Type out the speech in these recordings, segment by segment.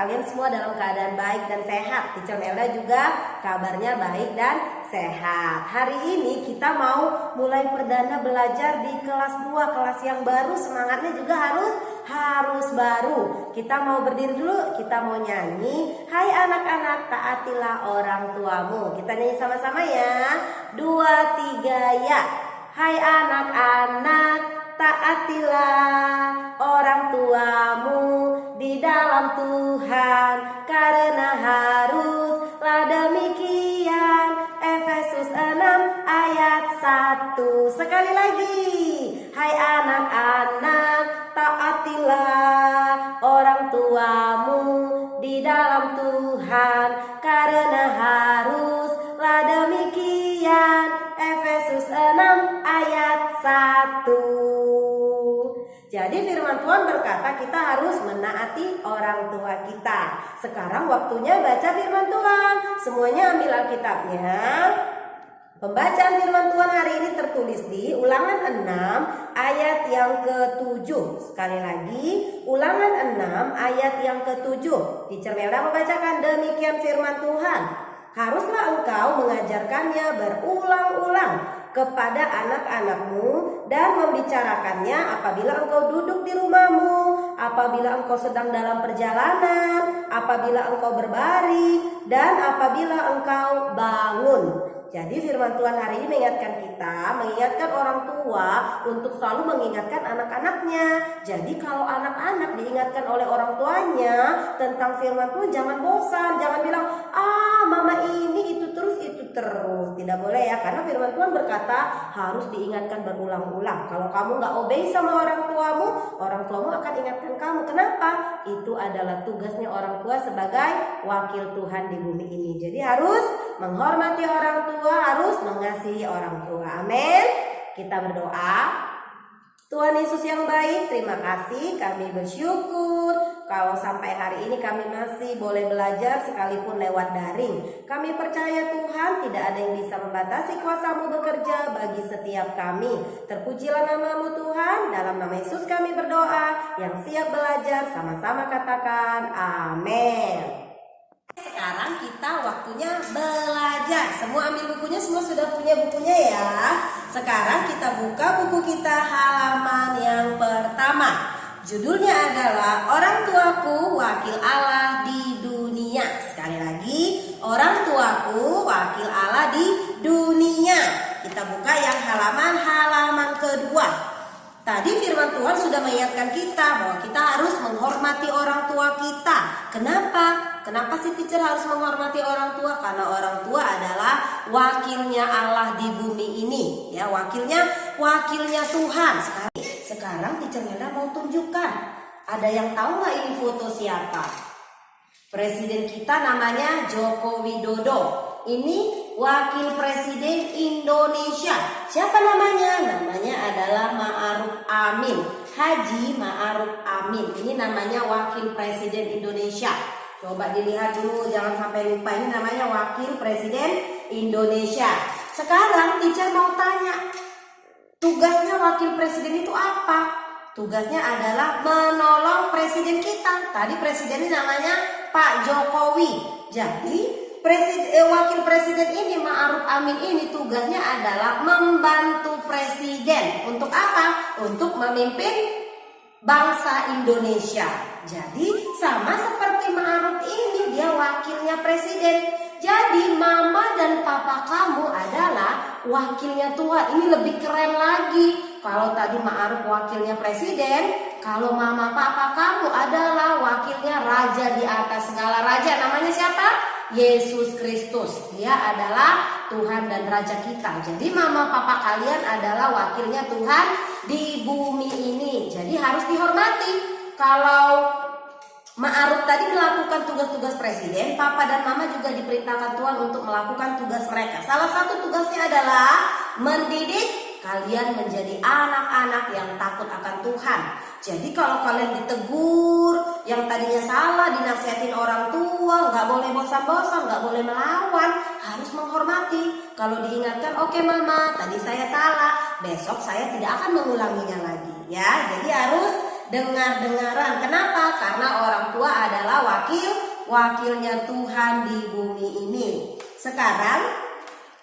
kalian semua dalam keadaan baik dan sehat. Teacher Melda juga kabarnya baik dan sehat. Hari ini kita mau mulai perdana belajar di kelas 2, kelas yang baru. Semangatnya juga harus baru. Kita mau berdiri dulu, kita mau nyanyi. Hai anak-anak, taatilah orang tuamu. Kita nyanyi sama-sama ya. 2, 3 ya. Hai anak-anak, taatilah orang tuamu di dalam Tuhan, karena haruslah demikian. Efesus 6 ayat 1. Sekali lagi. Hai anak-anak, taatilah orang tuamu di dalam Tuhan, karena haruslah demikian. Efesus 6 ayat 1. Jadi firman Tuhan berkata kita harus menaati orang tua kita. Sekarang waktunya baca firman Tuhan. Semuanya ambil Alkitabnya. Pembacaan firman Tuhan hari ini tertulis di Ulangan 6 ayat yang ke-7. Sekali lagi, Ulangan 6 ayat yang ke-7. Teacher Melda membacakan demikian firman Tuhan. Haruslah engkau mengajarkannya berulang-ulang kepada anak-anakmu dan membicarakannya apabila engkau duduk di rumahmu, apabila engkau sedang dalam perjalanan, apabila engkau berbaring, dan apabila engkau bangun. Jadi firman Tuhan hari ini mengingatkan orang tua untuk selalu mengingatkan anak-anaknya. Jadi kalau anak-anak diingatkan oleh orang tuanya tentang firman Tuhan, jangan bosan, jangan bilang, mama ini itu terus. Tidak boleh ya, karena firman Tuhan berkata harus diingatkan berulang-ulang. Kalau kamu gak obey sama orang tuamu akan ingatkan kamu. Kenapa? Itu adalah tugasnya orang tua sebagai wakil Tuhan di bumi ini. Jadi harus menghormati orang tua, harus mengasihi orang tua. Amin. Kita berdoa. Tuhan Yesus yang baik, terima kasih, kami bersyukur kalau sampai hari ini kami masih boleh belajar sekalipun lewat daring. Kami percaya Tuhan tidak ada yang bisa membatasi kuasa-Mu bekerja bagi setiap kami. Terpujilah nama-Mu Tuhan, dalam nama Yesus kami berdoa. Yang siap belajar sama-sama katakan amin. Sekarang kita waktunya belajar. Semua ambil bukunya, semua sudah punya bukunya ya. Sekarang kita buka buku kita halaman yang pertama. Judulnya adalah Orang Tuaku Wakil Allah di Dunia. Sekali lagi, Orang Tuaku Wakil Allah di Dunia. Kita buka yang halaman kedua. Tadi firman Tuhan sudah mengingatkan kita bahwa kita harus menghormati orang tua kita. Kenapa sih teacher harus menghormati orang tua? Karena orang tua adalah wakilnya Allah di bumi ini, ya, wakilnya Tuhan. Sekarang teacher Melda mau tunjukkan. Ada yang tahu nggak ini foto siapa? Presiden kita namanya Joko Widodo. Ini wakil presiden Indonesia. Siapa namanya? Namanya adalah Ma'ruf Amin. Haji Ma'ruf Amin. Ini namanya wakil presiden Indonesia. Coba dilihat dulu, jangan sampai lupa, ini namanya wakil presiden Indonesia. Sekarang teacher mau tanya, tugasnya wakil presiden itu apa? Tugasnya adalah menolong presiden kita. Tadi presidennya namanya Pak Jokowi. Jadi wakil presiden ini, Ma'ruf Amin ini, tugasnya adalah membantu presiden. Untuk apa? Untuk memimpin bangsa Indonesia. Jadi sama seperti Ma'ruf ini, dia wakilnya presiden. Jadi mama dan papa kamu adalah wakilnya Tuhan. Ini lebih keren lagi. Kalau tadi Ma'ruf wakilnya presiden, kalau mama papa kamu adalah wakilnya raja di atas segala raja. Namanya siapa? Yesus Kristus. Dia adalah Tuhan dan Raja kita. Jadi mama papa kalian adalah wakilnya Tuhan di bumi ini. Jadi harus dihormati. Kalau Ma'ruf tadi melakukan tugas-tugas presiden, papa dan mama juga diperintahkan Tuhan untuk melakukan tugas mereka. Salah satu tugasnya adalah mendidik kalian menjadi anak-anak yang takut akan Tuhan. Jadi kalau kalian ditegur, yang tadinya salah, dinasihatin orang tua, nggak boleh bosan-bosan, nggak boleh melawan, harus menghormati. Kalau diingatkan, oke mama, tadi saya salah, besok saya tidak akan mengulanginya lagi. Ya, jadi harus dengar-dengaran. Kenapa? Karena orang tua adalah wakilnya Tuhan di bumi ini. Sekarang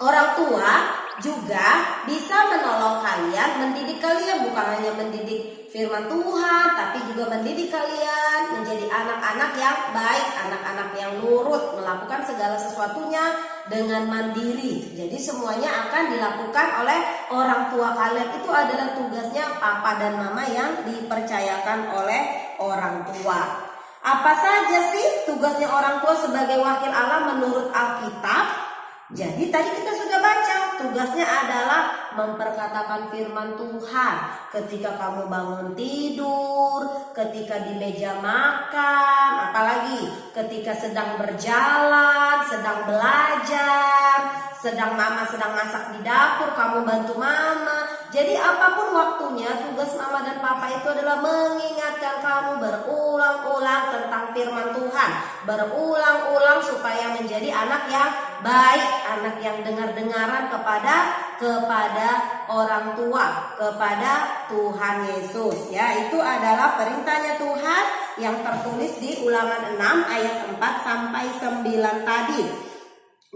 orang tua juga bisa menolong kalian, mendidik kalian, bukan hanya mendidik firman Tuhan, tapi juga mendidik kalian menjadi anak-anak yang baik, anak-anak yang nurut, melakukan segala sesuatunya dengan mandiri. Jadi semuanya akan dilakukan oleh orang tua kalian. Itu adalah tugasnya papa dan mama yang dipercayakan oleh orang tua. Apa saja sih tugasnya orang tua sebagai wakil Allah menurut Alkitab? Jadi tadi kita sudah baca, tugasnya adalah memperkatakan firman Tuhan ketika kamu bangun tidur, ketika di meja makan, apalagi ketika sedang berjalan, sedang belajar, sedang mama sedang masak di dapur, kamu bantu mama. Jadi apapun waktunya, tugas mama dan papa itu adalah mengingatkan kamu berulang-ulang tentang firman Tuhan, berulang-ulang supaya menjadi anak yang baik, anak yang dengar-dengaran kepada orang tua, kepada Tuhan Yesus. Ya, itu adalah perintahnya Tuhan yang tertulis di Ulangan 6 ayat 4 sampai 9 tadi.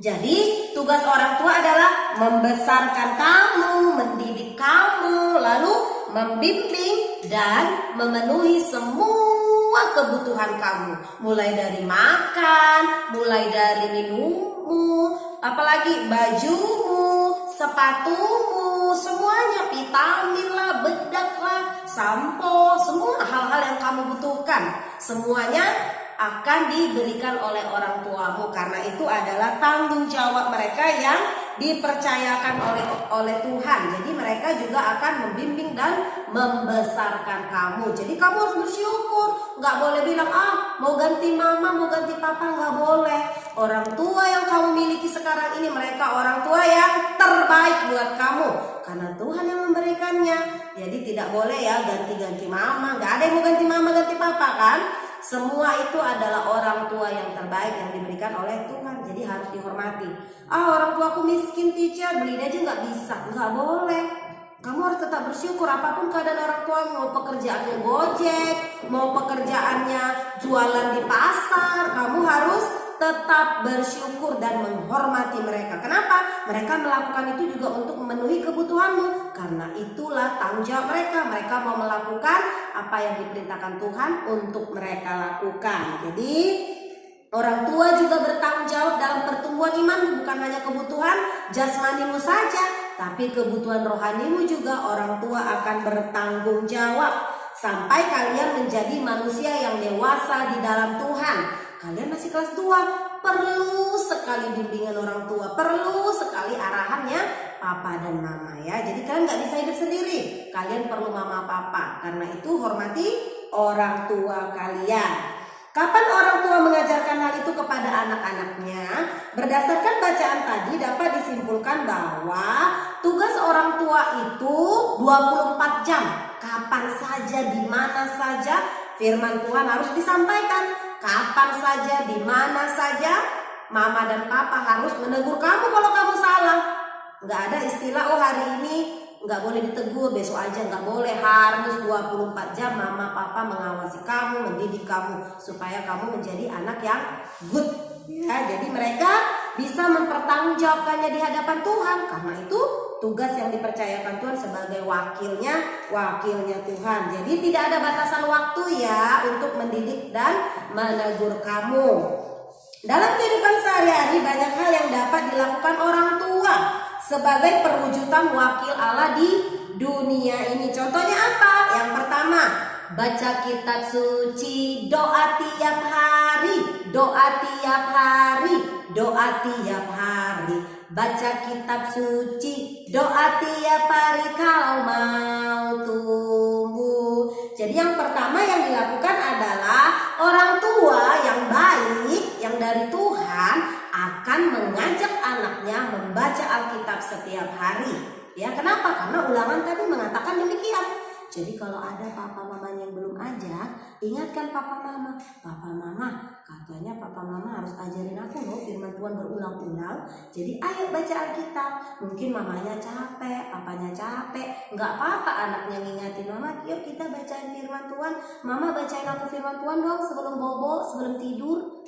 Jadi tugas orang tua adalah membesarkan kamu, mendidik kamu, lalu membimbing dan memenuhi semua kebutuhan kamu. Mulai dari makan, mulai dari minummu, apalagi bajumu, sepatumu, semuanya, vitamin lah, bedak lah, sampo, semua hal-hal yang kamu butuhkan. Semuanya akan diberikan oleh orang tuamu, karena itu adalah tanggung jawab mereka yang dipercayakan oleh Tuhan. Jadi mereka juga akan membimbing dan membesarkan kamu. Jadi kamu harus bersyukur, nggak boleh bilang mau ganti mama, mau ganti papa, nggak boleh. Orang tua yang kamu miliki sekarang ini, mereka orang tua yang terbaik buat kamu, karena Tuhan yang memberikannya. Jadi tidak boleh ya ganti-ganti mama, nggak ada yang mau ganti mama, ganti papa kan. Semua itu adalah orang tua yang terbaik yang diberikan oleh Tuhan. Jadi harus dihormati. Orang tuaku miskin teacher, beliin aja nggak bisa. Nggak boleh. Kamu harus tetap bersyukur apapun keadaan orang tua. Mau pekerjaannya gojek, mau pekerjaannya jualan di pasar, kamu harus tetap bersyukur dan menghormati mereka. Kenapa? Mereka melakukan itu juga untuk memenuhi kebutuhanmu. Karena itulah tanggung jawab mereka. Mereka mau melakukan apa yang diperintahkan Tuhan untuk mereka lakukan. Jadi orang tua juga bertanggung jawab dalam pertumbuhan iman. Bukan hanya kebutuhan jasmanimu saja, tapi kebutuhan rohanimu juga orang tua akan bertanggung jawab. Sampai kalian menjadi manusia yang dewasa di dalam Tuhan. Kalian masih kelas 2, perlu sekali bimbingan orang tua, perlu sekali arahannya papa dan mama ya. Jadi kalian gak bisa hidup sendiri, kalian perlu mama papa. Karena itu hormati orang tua kalian. Kapan orang tua mengajarkan hal itu kepada anak-anaknya? Berdasarkan bacaan tadi dapat disimpulkan bahwa tugas orang tua itu 24 jam. Kapan saja, di mana saja firman Tuhan harus disampaikan. Kapan saja, di mana saja, mama dan papa harus menegur kamu kalau kamu salah. Nggak ada istilah hari ini nggak boleh ditegur, besok aja, nggak boleh. Harus 24 jam mama papa mengawasi kamu, mendidik kamu supaya kamu menjadi anak yang good ya. Jadi mereka bisa mempertanggungjawabkannya di hadapan Tuhan. Karena itu tugas yang dipercayakan Tuhan sebagai wakilnya Tuhan. Jadi tidak ada batasan waktu ya untuk mendidik dan menegur kamu. Dalam kehidupan sehari-hari banyak hal yang dapat dilakukan orang tua sebagai perwujudan wakil Allah di dunia ini. Contohnya apa? Yang pertama, baca kitab suci, doa tiap hari, doa tiap hari, doa tiap hari. Baca kitab suci, doa tiap hari kalau mau tumbuh. Jadi yang pertama yang dilakukan adalah orang tua yang baik, yang dari Tuhan akan mengajak anaknya membaca Alkitab setiap hari. Ya, kenapa? Karena Ulangan tadi mengatakan demikian. Jadi kalau ada papa mamanya yang belum ajak, ingatkan papa mama. Papa mama, katanya papa mama harus ajarin aku loh firman Tuhan berulang-ulang. Jadi ayo baca Alkitab. Mungkin mamanya capek, papanya capek, nggak apa-apa anaknya ngingatin mama, yuk kita bacain firman Tuhan. Mama bacain aku firman Tuhan dong sebelum bobo, sebelum tidur.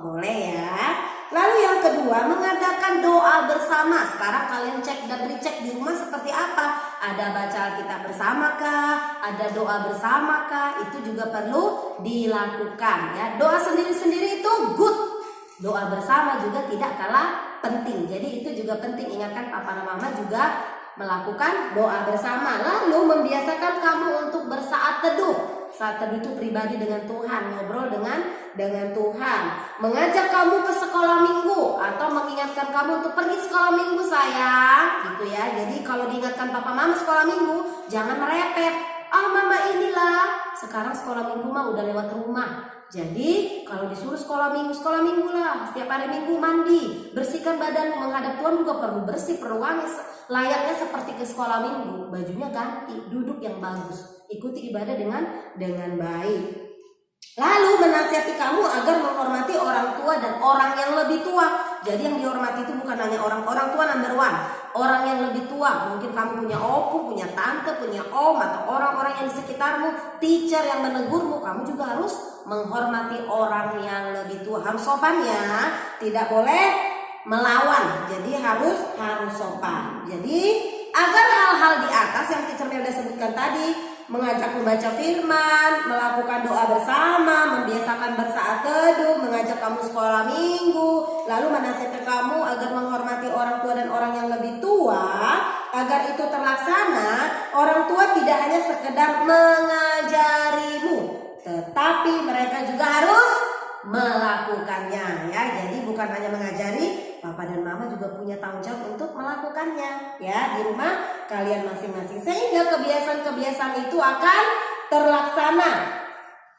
Boleh ya. Lalu yang kedua, mengadakan doa bersama. Sekarang kalian cek dan recheck di rumah seperti apa? Ada baca Alkitab bersama kah? Ada doa bersama kah? Itu juga perlu dilakukan ya. Doa sendiri-sendiri itu good. Doa bersama juga tidak kalah penting. Jadi itu juga penting. Ingatkan papa dan mama juga melakukan doa bersama. Lalu membiasakan kamu untuk bersaat teduh. Saat teduh itu pribadi dengan Tuhan, ngobrol dengan Tuhan. Mengajak kamu ke sekolah minggu atau mengingatkan kamu untuk pergi sekolah minggu sayang, gitu ya. Jadi kalau diingatkan papa mama sekolah minggu, jangan merepet. Mama inilah. Sekarang sekolah minggu mah udah lewat rumah. Jadi kalau disuruh sekolah minggu lah. Setiap hari minggu mandi, bersihkan badanmu, menghadap Tuhan juga perlu bersih, perlu wangi. Layaknya seperti ke sekolah minggu, bajunya ganti, duduk yang bagus, ikuti ibadah dengan baik. Lalu menasihati kamu agar menghormati orang tua dan orang yang lebih tua. Jadi yang dihormati itu bukan hanya orang tua number one, orang yang lebih tua. Mungkin kamu punya opu, punya tante, punya om, atau orang-orang yang di sekitarmu, teacher yang menegurmu. Kamu juga harus menghormati orang yang lebih tua. Harus sopan ya, tidak boleh melawan. Jadi harus sopan. Jadi agar hal-hal di atas yang teacher Melda sebutkan tadi, mengajak membaca firman, melakukan doa bersama, membiasakan bersaat teduh, mengajak kamu sekolah minggu, lalu menasihati kamu agar menghormati orang tua dan orang yang lebih tua, agar itu terlaksana. Orang tua tidak hanya sekedar mengajarimu, tetapi mereka juga harus melakukannya ya. Jadi bukan hanya mengajari, papa dan mama juga punya tanggung jawab untuk melakukannya ya di rumah kalian masing-masing, sehingga kebiasaan-kebiasaan itu akan terlaksana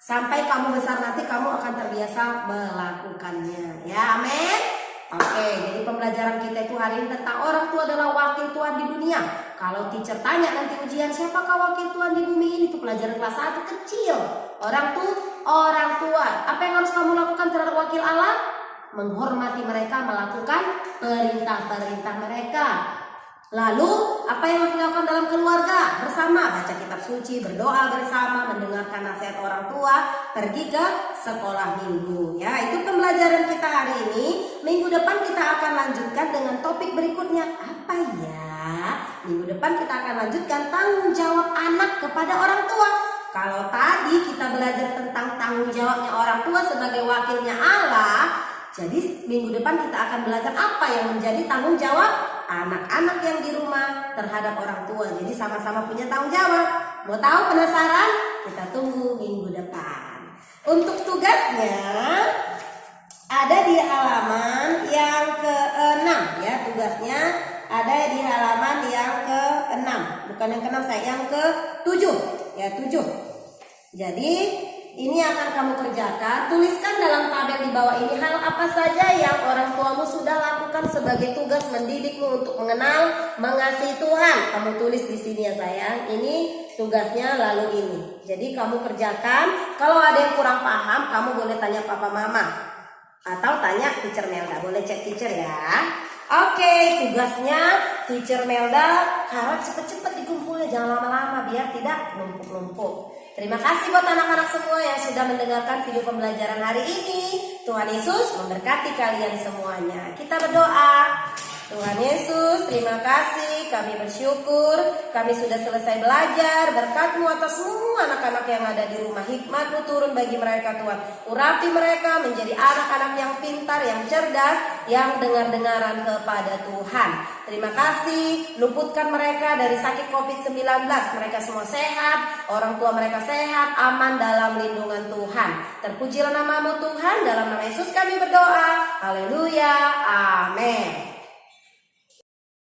sampai kamu besar nanti kamu akan terbiasa melakukannya ya. Amin. Oke, jadi pembelajaran kita itu hari ini tentang orang tua adalah wakil Tuhan di dunia. Kalau teacher tanya nanti ujian, siapakah wakil Tuhan di bumi ini? Itu pelajaran kelas 1 kecil. Orang tua. Apa yang harus kamu lakukan terhadap wakil Allah? Menghormati mereka, melakukan perintah-perintah mereka. Lalu apa yang harus dilakukan dalam keluarga? Bersama baca kitab suci, berdoa bersama, mendengarkan nasihat orang tua, pergi ke sekolah minggu ya. Itu pembelajaran kita hari ini. Minggu depan kita akan lanjutkan dengan topik berikutnya. Apa ya? Minggu depan kita akan lanjutkan tanggung jawab anak kepada orang tua. Kalau tadi kita belajar tentang tanggung jawabnya orang tua sebagai wakilnya Allah, jadi minggu depan kita akan belajar apa yang menjadi tanggung jawab anak-anak yang di rumah terhadap orang tua. Jadi sama-sama punya tanggung jawab. Mau tahu, penasaran? Kita tunggu minggu depan. Untuk tugasnya ada di halaman yang ke-6 ya. Tugasnya ada di halaman yang ke-6. Bukan yang ke-6 saya, yang ke-7 ya, 7. Jadi ini akan kamu kerjakan. Tuliskan dalam tabel di bawah ini hal apa saja yang orang tuamu sudah lakukan sebagai tugas mendidikmu untuk mengenal, mengasihi Tuhan. Kamu tulis di sini ya sayang. Ini tugasnya, lalu ini. Jadi kamu kerjakan. Kalau ada yang kurang paham, kamu boleh tanya papa mama atau tanya teacher Melda. Boleh cek teacher ya. Oke, tugasnya teacher Melda harap cepet-cepet dikumpulnya, jangan lama-lama biar tidak numpuk-numpuk. Terima kasih buat anak-anak semua yang sudah mendengarkan video pembelajaran hari ini. Tuhan Yesus memberkati kalian semuanya. Kita berdoa. Tuhan Yesus, terima kasih. Kami bersyukur kami sudah selesai belajar. Berkat-Mu atas semua anak-anak yang ada di rumah. Hikmat-Mu turun bagi mereka Tuhan. Urapi mereka menjadi anak-anak yang pintar, yang cerdas, yang dengar-dengaran kepada Tuhan. Terima kasih. Luputkan mereka dari sakit COVID-19. Mereka semua sehat. Orang tua mereka sehat, aman dalam lindungan Tuhan. Terpujilah nama-Mu Tuhan. Dalam nama Yesus kami berdoa. Haleluya. Amin.